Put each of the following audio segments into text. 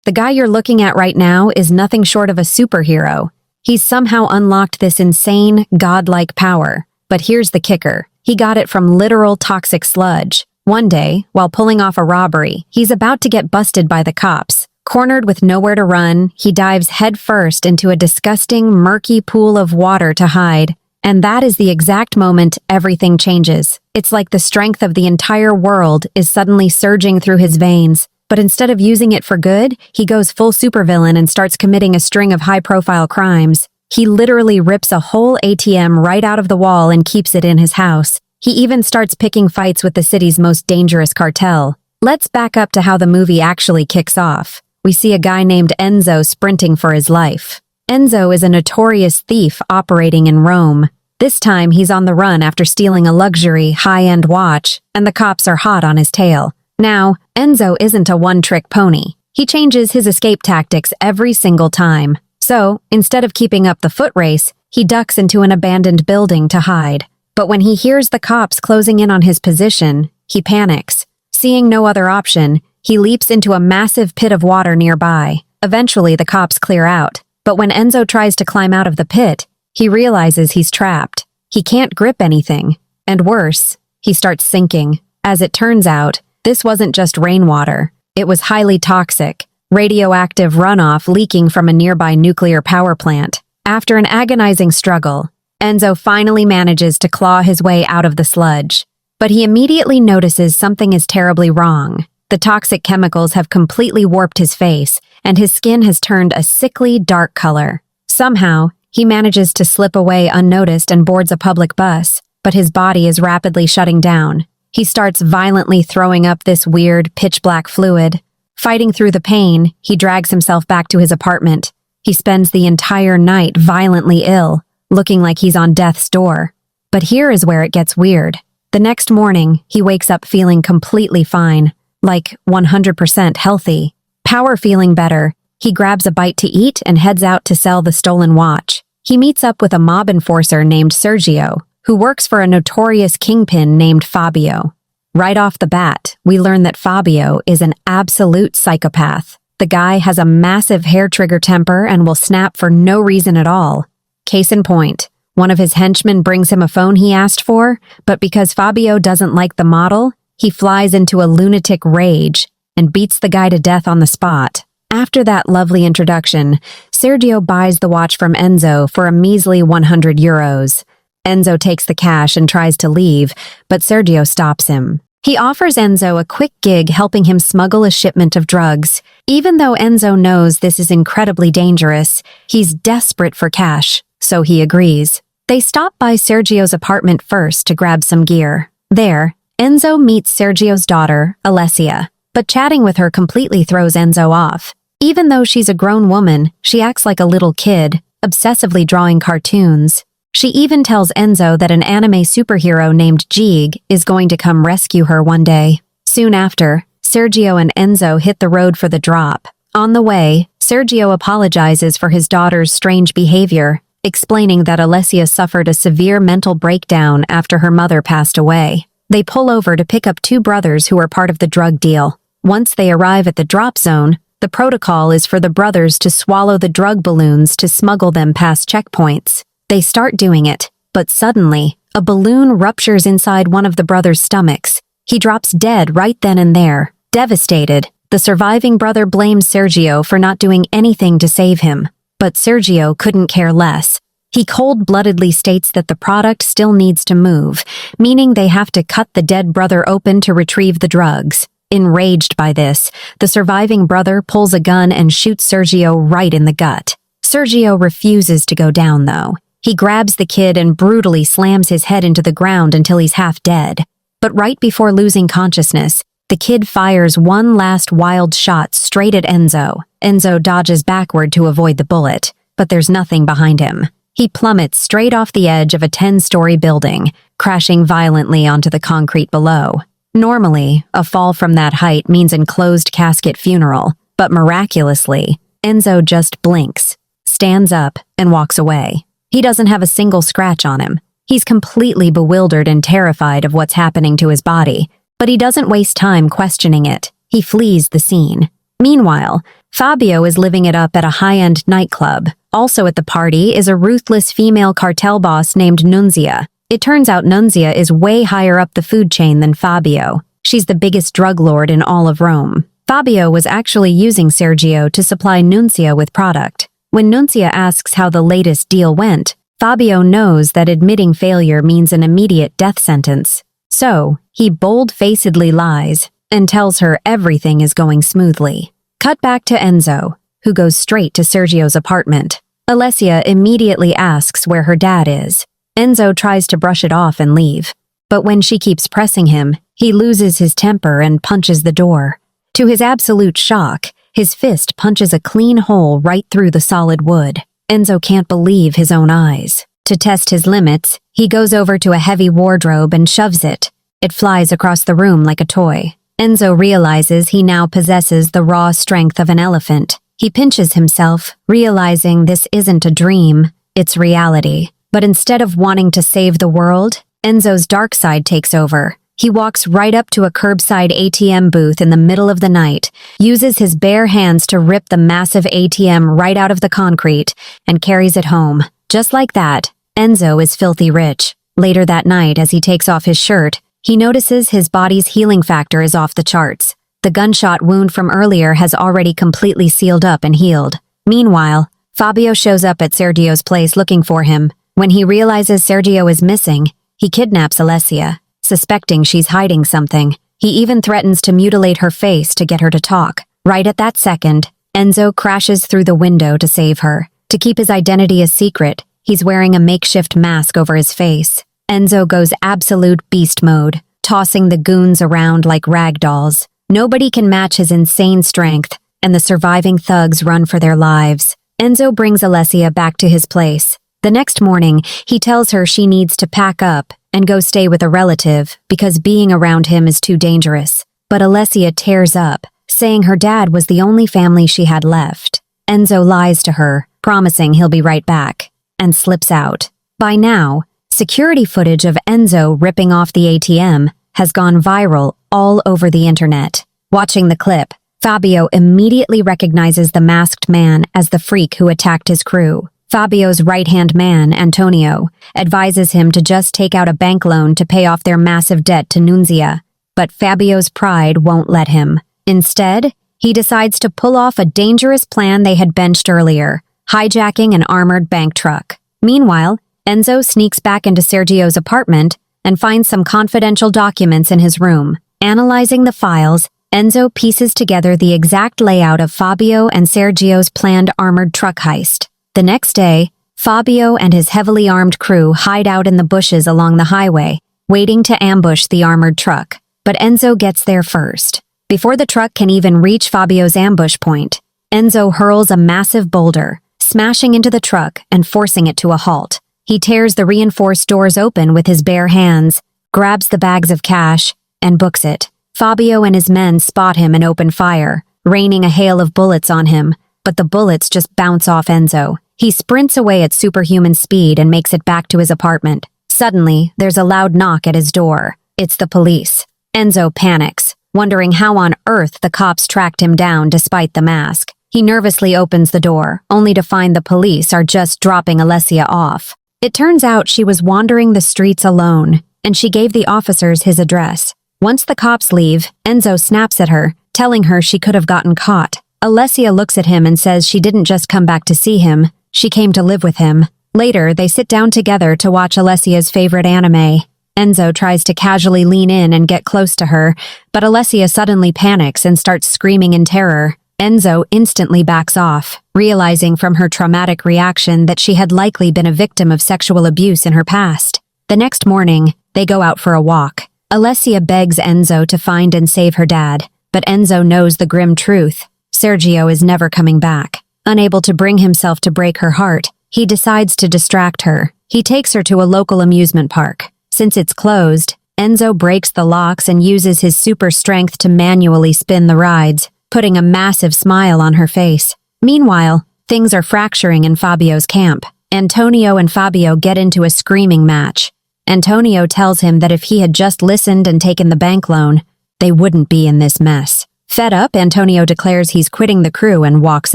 The guy you're looking at right now is nothing short of a superhero. He's somehow unlocked this insane, godlike power. But here's the kicker. He got it from literal toxic sludge. One day, while pulling off a robbery, he's about to get busted by the cops. Cornered with nowhere to run, he dives headfirst into a disgusting, murky pool of water to hide. And that is the exact moment everything changes. It's like the strength of the entire world is suddenly surging through his veins. But instead of using it for good, he goes full supervillain and starts committing a string of high-profile crimes. He literally rips a whole ATM right out of the wall and keeps it in his house. He even starts picking fights with the city's most dangerous cartel. Let's back up to how the movie actually kicks off. We see a guy named Enzo sprinting for his life. Enzo is a notorious thief operating in Rome. This time, he's on the run after stealing a luxury, high-end watch, and the cops are hot on his tail. Now, Enzo isn't a one-trick pony. He changes his escape tactics every single time. So, instead of keeping up the foot race, he ducks into an abandoned building to hide. But when he hears the cops closing in on his position, he panics. Seeing no other option, he leaps into a massive pit of water nearby. Eventually, the cops clear out. But when Enzo tries to climb out of the pit, he realizes he's trapped. He can't grip anything. And worse, he starts sinking. As it turns out, this wasn't just rainwater. It was highly toxic, radioactive runoff leaking from a nearby nuclear power plant. After an agonizing struggle, Enzo finally manages to claw his way out of the sludge. But he immediately notices something is terribly wrong. The toxic chemicals have completely warped his face, and his skin has turned a sickly, dark color. Somehow, he manages to slip away unnoticed and boards a public bus, but his body is rapidly shutting down. He starts violently throwing up this weird, pitch-black fluid. Fighting through the pain, he drags himself back to his apartment. He spends the entire night violently ill, looking like he's on death's door. But here is where it gets weird. The next morning, he wakes up feeling completely fine, like 100% healthy. Power feeling better, he grabs a bite to eat and heads out to sell the stolen watch. He meets up with a mob enforcer named Sergio, who works for a notorious kingpin named Fabio. Right off the bat, we learn that Fabio is an absolute psychopath. The guy has a massive hair-trigger temper and will snap for no reason at all. Case in point, one of his henchmen brings him a phone he asked for, but because Fabio doesn't like the model, he flies into a lunatic rage and beats the guy to death on the spot. After that lovely introduction, Sergio buys the watch from Enzo for a measly 100 euros. Enzo takes the cash and tries to leave, but Sergio stops him. He offers Enzo a quick gig helping him smuggle a shipment of drugs. Even though Enzo knows this is incredibly dangerous, he's desperate for cash, so he agrees. They stop by Sergio's apartment first to grab some gear. There, Enzo meets Sergio's daughter, Alessia, but chatting with her completely throws Enzo off. Even though she's a grown woman, she acts like a little kid, obsessively drawing cartoons. She even tells Enzo that an anime superhero named Jeeg is going to come rescue her one day. Soon after, Sergio and Enzo hit the road for the drop. On the way, Sergio apologizes for his daughter's strange behavior, explaining that Alessia suffered a severe mental breakdown after her mother passed away. They pull over to pick up two brothers who are part of the drug deal. Once they arrive at the drop zone, the protocol is for the brothers to swallow the drug balloons to smuggle them past checkpoints. They start doing it, but suddenly, a balloon ruptures inside one of the brothers' stomachs. He drops dead right then and there. Devastated, the surviving brother blames Sergio for not doing anything to save him. But Sergio couldn't care less. He cold-bloodedly states that the product still needs to move, meaning they have to cut the dead brother open to retrieve the drugs. Enraged by this, the surviving brother pulls a gun and shoots Sergio right in the gut. Sergio refuses to go down, though. He grabs the kid and brutally slams his head into the ground until he's half dead. But right before losing consciousness, the kid fires one last wild shot straight at Enzo. Enzo dodges backward to avoid the bullet, but there's nothing behind him. He plummets straight off the edge of a 10-story building, crashing violently onto the concrete below. Normally, a fall from that height means enclosed casket funeral, but miraculously, Enzo just blinks, stands up, and walks away. He doesn't have a single scratch on him. He's completely bewildered and terrified of what's happening to his body, but he doesn't waste time questioning it. He flees the scene. Meanwhile, Fabio is living it up at a high-end nightclub. Also at the party is a ruthless female cartel boss named Nunzia. It turns out Nunzia is way higher up the food chain than Fabio. She's the biggest drug lord in all of Rome. Fabio was actually using Sergio to supply Nunzia with product. When Nunzia asks how the latest deal went, Fabio knows that admitting failure means an immediate death sentence. So, he bold-facedly lies and tells her everything is going smoothly. Cut back to Enzo, who goes straight to Sergio's apartment. Alessia immediately asks where her dad is. Enzo tries to brush it off and leave. But when she keeps pressing him, he loses his temper and punches the door. To his absolute shock, his fist punches a clean hole right through the solid wood. Enzo can't believe his own eyes. To test his limits, he goes over to a heavy wardrobe and shoves it. It flies across the room like a toy. Enzo realizes he now possesses the raw strength of an elephant. He pinches himself, realizing this isn't a dream, it's reality. But instead of wanting to save the world, Enzo's dark side takes over. He walks right up to a curbside ATM booth in the middle of the night, uses his bare hands to rip the massive ATM right out of the concrete, and carries it home. Just like that, Enzo is filthy rich. Later that night, as he takes off his shirt, he notices his body's healing factor is off the charts. The gunshot wound from earlier has already completely sealed up and healed. Meanwhile, Fabio shows up at Sergio's place looking for him. When he realizes Sergio is missing, he kidnaps Alessia, suspecting she's hiding something. He even threatens to mutilate her face to get her to talk. Right at that second, Enzo crashes through the window to save her. To keep his identity a secret, he's wearing a makeshift mask over his face. Enzo goes absolute beast mode, tossing the goons around like rag dolls. Nobody can match his insane strength, and the surviving thugs run for their lives. Enzo brings Alessia back to his place. The next morning, he tells her she needs to pack up and go stay with a relative because being around him is too dangerous. But Alessia tears up, saying her dad was the only family she had left. Enzo lies to her, promising he'll be right back, and slips out. By now, security footage of Enzo ripping off the ATM has gone viral all over the internet. Watching the clip, Fabio immediately recognizes the masked man as the freak who attacked his crew. Fabio's right-hand man, Antonio, advises him to just take out a bank loan to pay off their massive debt to Nunzia. But Fabio's pride won't let him. Instead, he decides to pull off a dangerous plan they had benched earlier, hijacking an armored bank truck. Meanwhile, Enzo sneaks back into Sergio's apartment and finds some confidential documents in his room. Analyzing the files, Enzo pieces together the exact layout of Fabio and Sergio's planned armored truck heist. The next day, Fabio and his heavily armed crew hide out in the bushes along the highway, waiting to ambush the armored truck. But Enzo gets there first. Before the truck can even reach Fabio's ambush point, Enzo hurls a massive boulder, smashing into the truck and forcing it to a halt. He tears the reinforced doors open with his bare hands, grabs the bags of cash, and books it. Fabio and his men spot him and open fire, raining a hail of bullets on him, but the bullets just bounce off Enzo. He sprints away at superhuman speed and makes it back to his apartment. Suddenly, there's a loud knock at his door. It's the police. Enzo panics, wondering how on earth the cops tracked him down despite the mask. He nervously opens the door, only to find the police are just dropping Alessia off. It turns out she was wandering the streets alone, and she gave the officers his address. Once the cops leave, Enzo snaps at her, telling her she could have gotten caught. Alessia looks at him and says she didn't just come back to see him, she came to live with him. Later, they sit down together to watch Alessia's favorite anime. Enzo tries to casually lean in and get close to her, but Alessia suddenly panics and starts screaming in terror. Enzo instantly backs off, realizing from her traumatic reaction that she had likely been a victim of sexual abuse in her past. The next morning, they go out for a walk. Alessia begs Enzo to find and save her dad, but Enzo knows the grim truth. Sergio is never coming back. Unable to bring himself to break her heart, he decides to distract her. He takes her to a local amusement park. Since it's closed, Enzo breaks the locks and uses his super strength to manually spin the rides, putting a massive smile on her face. Meanwhile, things are fracturing in Fabio's camp. Antonio and Fabio get into a screaming match. Antonio tells him that if he had just listened and taken the bank loan, they wouldn't be in this mess. Fed up, Antonio declares he's quitting the crew and walks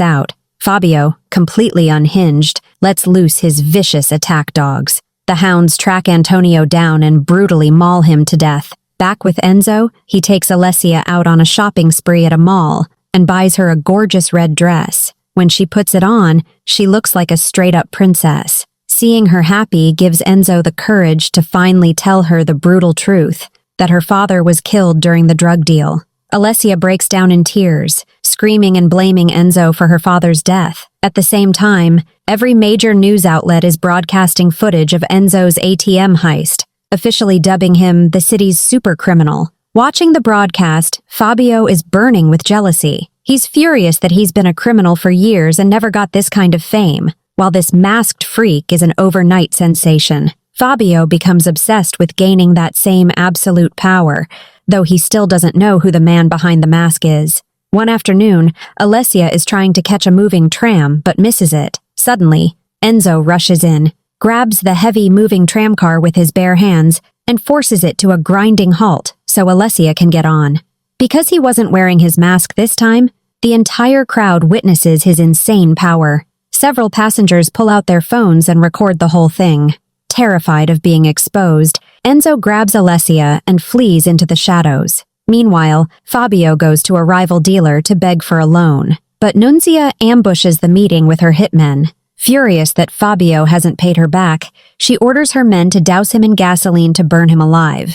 out. Fabio, completely unhinged, lets loose his vicious attack dogs. The hounds track Antonio down and brutally maul him to death. Back with Enzo, he takes Alessia out on a shopping spree at a mall and buys her a gorgeous red dress. When she puts it on, she looks like a straight-up princess. Seeing her happy gives Enzo the courage to finally tell her the brutal truth, that her father was killed during the drug deal. Alessia breaks down in tears, screaming and blaming Enzo for her father's death. At the same time, every major news outlet is broadcasting footage of Enzo's ATM heist, officially dubbing him the city's super criminal. Watching the broadcast, Fabio is burning with jealousy. He's furious that he's been a criminal for years and never got this kind of fame, while this masked freak is an overnight sensation. Fabio becomes obsessed with gaining that same absolute power, though he still doesn't know who the man behind the mask is. One afternoon, Alessia is trying to catch a moving tram but misses it. Suddenly, Enzo rushes in, grabs the heavy moving tramcar with his bare hands, and forces it to a grinding halt so Alessia can get on. Because he wasn't wearing his mask this time, the entire crowd witnesses his insane power. Several passengers pull out their phones and record the whole thing. Terrified of being exposed, Enzo grabs Alessia and flees into the shadows. Meanwhile, Fabio goes to a rival dealer to beg for a loan. But Nunzia ambushes the meeting with her hitmen. Furious that Fabio hasn't paid her back, she orders her men to douse him in gasoline to burn him alive.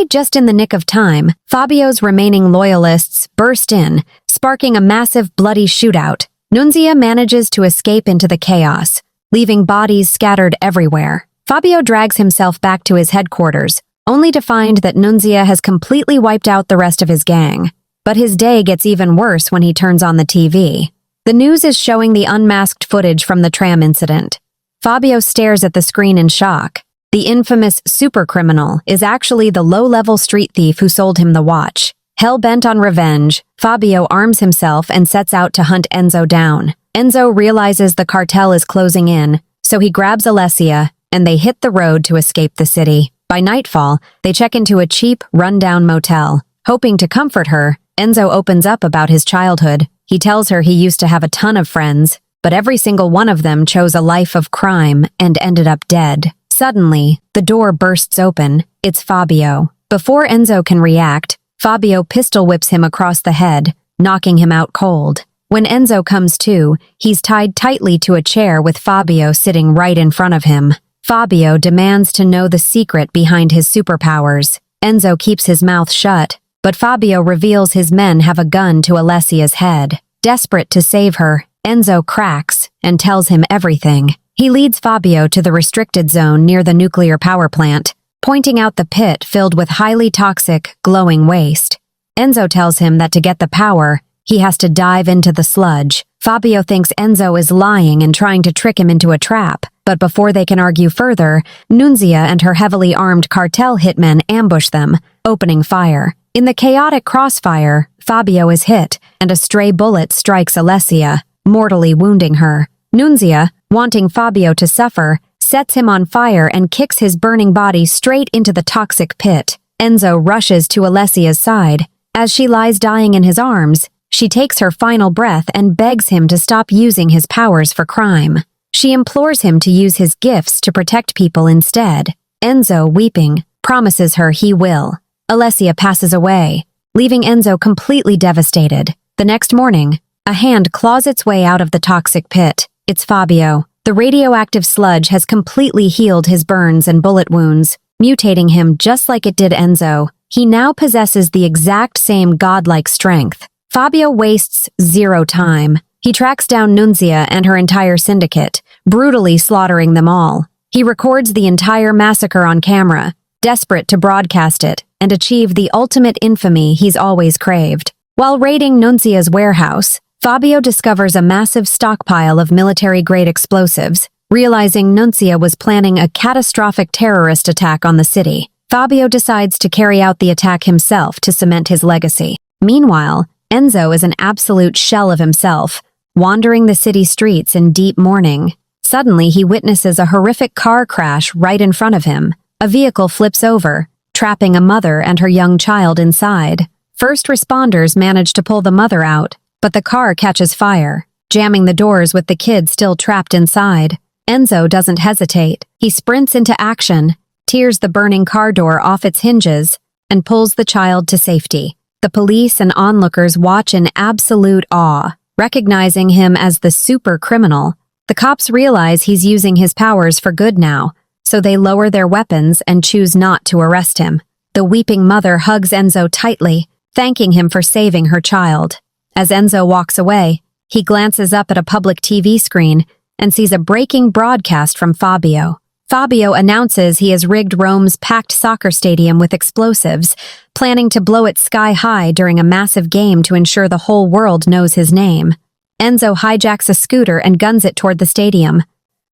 Just in the nick of time, Fabio's remaining loyalists burst in, sparking a massive bloody shootout. Nunzia manages to escape into the chaos, leaving bodies scattered everywhere. Fabio drags himself back to his headquarters, only to find that Nunzia has completely wiped out the rest of his gang. But his day gets even worse when he turns on the TV. The news is showing the unmasked footage from the tram incident. Fabio stares at the screen in shock. The infamous supercriminal is actually the low-level street thief who sold him the watch. Hell-bent on revenge, Fabio arms himself and sets out to hunt Enzo down. Enzo realizes the cartel is closing in, so he grabs Alessia, and they hit the road to escape the city. By nightfall, they check into a cheap, run-down motel. Hoping to comfort her, Enzo opens up about his childhood. He tells her he used to have a ton of friends, but every single one of them chose a life of crime and ended up dead. Suddenly, the door bursts open. It's Fabio. Before Enzo can react, Fabio pistol whips him across the head, knocking him out cold. When Enzo comes to, he's tied tightly to a chair with Fabio sitting right in front of him. Fabio demands to know the secret behind his superpowers. Enzo keeps his mouth shut, but Fabio reveals his men have a gun to Alessia's head. Desperate to save her, Enzo cracks and tells him everything. He leads Fabio to the restricted zone near the nuclear power plant, pointing out the pit filled with highly toxic, glowing waste. Enzo tells him that to get the power, he has to dive into the sludge. Fabio thinks Enzo is lying and trying to trick him into a trap, but before they can argue further, Nunzia and her heavily armed cartel hitmen ambush them, opening fire. In the chaotic crossfire, Fabio is hit, and a stray bullet strikes Alessia, mortally wounding her. Nunzia, wanting Fabio to suffer, sets him on fire and kicks his burning body straight into the toxic pit. Enzo rushes to Alessia's side. As she lies dying in his arms, she takes her final breath and begs him to stop using his powers for crime. She implores him to use his gifts to protect people instead. Enzo, weeping, promises her he will. Alessia passes away, leaving Enzo completely devastated. The next morning, a hand claws its way out of the toxic pit. It's Fabio. The radioactive sludge has completely healed his burns and bullet wounds, mutating him just like it did Enzo. He now possesses the exact same godlike strength. Fabio wastes zero time. He tracks down Nunzia and her entire syndicate, brutally slaughtering them all. He records the entire massacre on camera, desperate to broadcast it and achieve the ultimate infamy he's always craved. While raiding Nunzia's warehouse, Fabio discovers a massive stockpile of military-grade explosives. Realizing Nunzia was planning a catastrophic terrorist attack on the city, Fabio decides to carry out the attack himself to cement his legacy. Meanwhile, Enzo is an absolute shell of himself, wandering the city streets in deep mourning. Suddenly, he witnesses a horrific car crash right in front of him. A vehicle flips over, trapping a mother and her young child inside. First responders manage to pull the mother out, but the car catches fire, jamming the doors with the kid still trapped inside. Enzo doesn't hesitate. He sprints into action, tears the burning car door off its hinges, and pulls the child to safety. The police and onlookers watch in absolute awe, recognizing him as the super criminal. The cops realize he's using his powers for good now, so they lower their weapons and choose not to arrest him. The weeping mother hugs Enzo tightly, thanking him for saving her child. As Enzo walks away, he glances up at a public TV screen and sees a breaking broadcast from Fabio. Fabio announces he has rigged Rome's packed soccer stadium with explosives, planning to blow it sky high during a massive game to ensure the whole world knows his name. Enzo hijacks a scooter and guns it toward the stadium.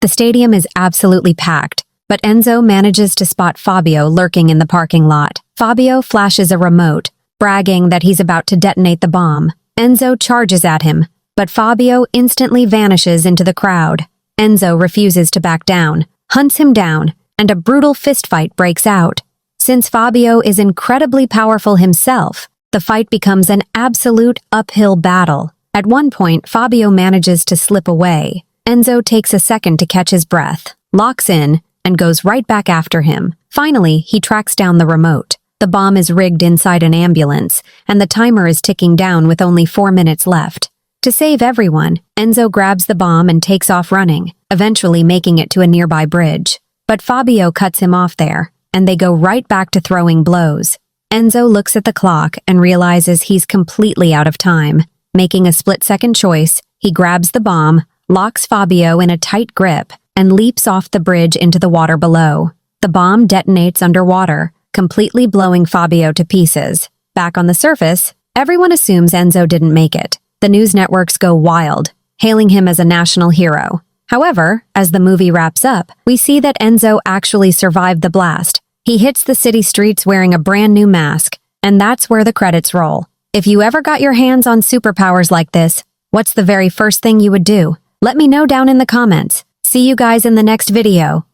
The stadium is absolutely packed, but Enzo manages to spot Fabio lurking in the parking lot. Fabio flashes a remote, bragging that he's about to detonate the bomb. Enzo charges at him, but Fabio instantly vanishes into the crowd. Enzo refuses to back down, hunts him down, and a brutal fistfight breaks out. Since Fabio is incredibly powerful himself, the fight becomes an absolute uphill battle. At one point, Fabio manages to slip away. Enzo takes a second to catch his breath, locks in, and goes right back after him. Finally, he tracks down the remote. The bomb is rigged inside an ambulance, and the timer is ticking down with only 4 minutes left. To save everyone, Enzo grabs the bomb and takes off running, eventually making it to a nearby bridge. But Fabio cuts him off there, and they go right back to throwing blows. Enzo looks at the clock and realizes he's completely out of time. Making a split-second choice, he grabs the bomb, locks Fabio in a tight grip, and leaps off the bridge into the water below. The bomb detonates underwater, completely blowing Fabio to pieces. Back on the surface, everyone assumes Enzo didn't make it. The news networks go wild, hailing him as a national hero. However, as the movie wraps up, we see that Enzo actually survived the blast. He hits the city streets wearing a brand new mask, and that's where the credits roll. If you ever got your hands on superpowers like this, what's the very first thing you would do? Let me know down in the comments. See you guys in the next video.